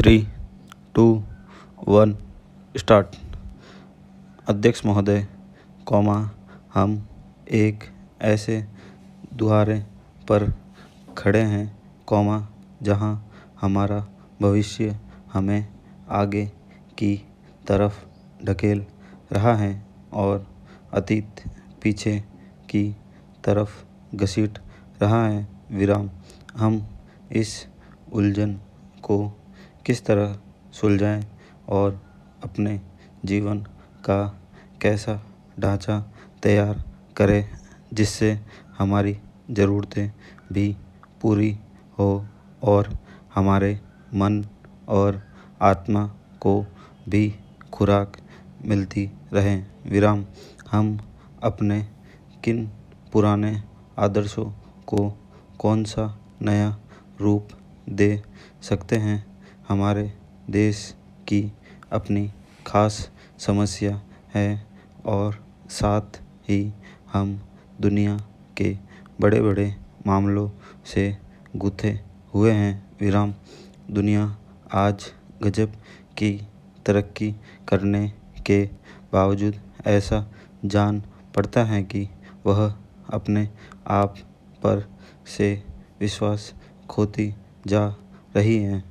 3, 2, 1 start. अध्यक्ष महोदय, हम एक ऐसे द्वारे पर खड़े हैं, जहां हमारा भविष्य हमें आगे की तरफ ढकेल रहा है और अतीत पीछे की तरफ घसीट रहा है। हम इस उलझन को किस तरह सुलझाएं और अपने जीवन का कैसा ढांचा तैयार करें जिससे हमारी ज़रूरतें भी पूरी हो और हमारे मन और आत्मा को भी खुराक मिलती रहे। हम अपने किन पुराने आदर्शों को कौन सा नया रूप दे सकते हैं? हमारे देश की अपनी खास समस्या है और साथ ही हम दुनिया के बड़े बड़े मामलों से गुथे हुए हैं। दुनिया आज गजब की तरक्की करने के बावजूद ऐसा जान पड़ता है कि वह अपने आप पर से विश्वास खोती जा रही है।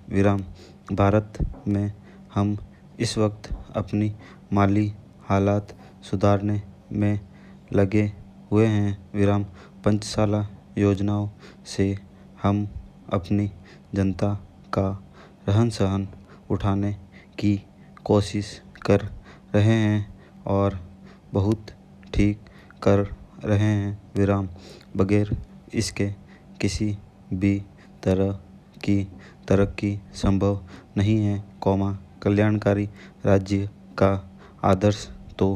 भारत में हम इस वक्त अपनी माली हालात सुधारने में लगे हुए हैं। पंचशाला योजनाओं से हम अपनी जनता का रहन सहन उठाने की कोशिश कर रहे हैं और बहुत ठीक कर रहे हैं। बगैर इसके किसी भी तरह की तरक्की संभव नहीं है। कल्याणकारी राज्य का आदर्श तो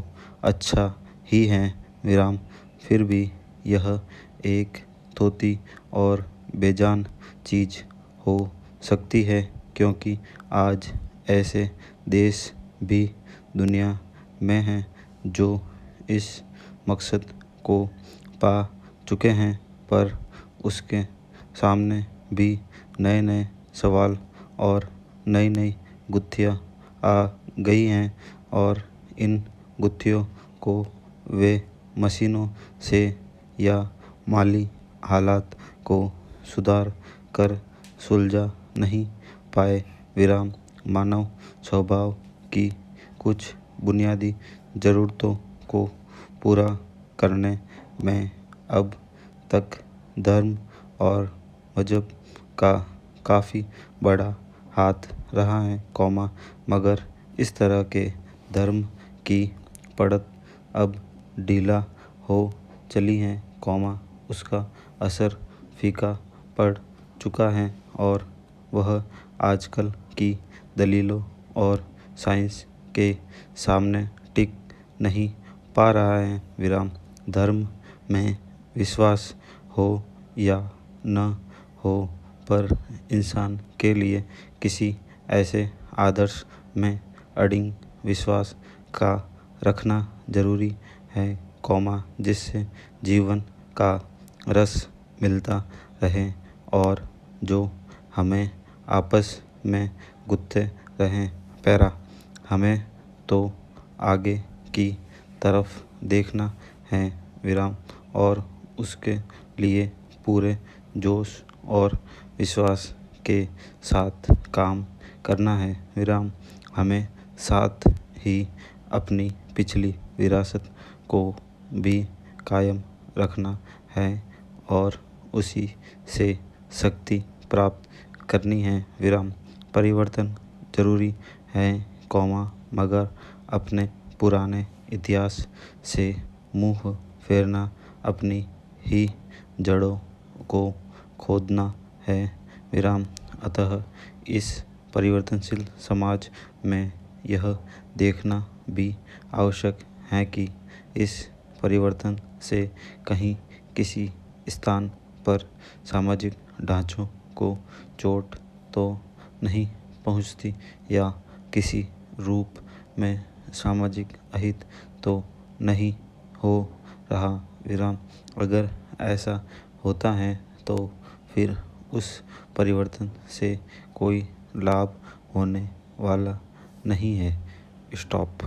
अच्छा ही है। फिर भी यह एक थोथी और बेजान चीज़ हो सकती है, क्योंकि आज ऐसे देश भी दुनिया में हैं जो इस मकसद को पा चुके हैं, पर उसके सामने भी नए नए सवाल और नई नई गुत्थियाँ आ गई हैं और इन गुत्थियों को वे मशीनों से या माली हालात को सुधार कर सुलझा नहीं पाए। मानव स्वभाव की कुछ बुनियादी ज़रूरतों को पूरा करने में अब तक धर्म और मज़हब का काफ़ी बड़ा हाथ रहा है, मगर इस तरह के धर्म की पड़त अब ढीला हो चली है, उसका असर फीका पड़ चुका है और वह आजकल की दलीलों और साइंस के सामने टिक नहीं पा रहा है। धर्म में विश्वास हो या न हो, पर इंसान के लिए किसी ऐसे आदर्श में अडिग विश्वास का रखना ज़रूरी है, जिससे जीवन का रस मिलता रहे और जो हमें आपस में गुत्थे रहें। हमें तो आगे की तरफ देखना है और उसके लिए पूरे जोश और विश्वास के साथ काम करना है। हमें साथ ही अपनी पिछली विरासत को भी कायम रखना है और उसी से शक्ति प्राप्त करनी है। परिवर्तन ज़रूरी है, मगर अपने पुराने इतिहास से मुँह फेरना अपनी ही जड़ों को खोदना है। अतः इस परिवर्तनशील समाज में यह देखना भी आवश्यक है कि इस परिवर्तन से कहीं किसी स्थान पर सामाजिक ढांचों को चोट तो नहीं पहुंचती या किसी रूप में सामाजिक अहित तो नहीं हो रहा। अगर ऐसा होता है तो फिर उस परिवर्तन से कोई लाभ होने वाला नहीं है। स्टॉप।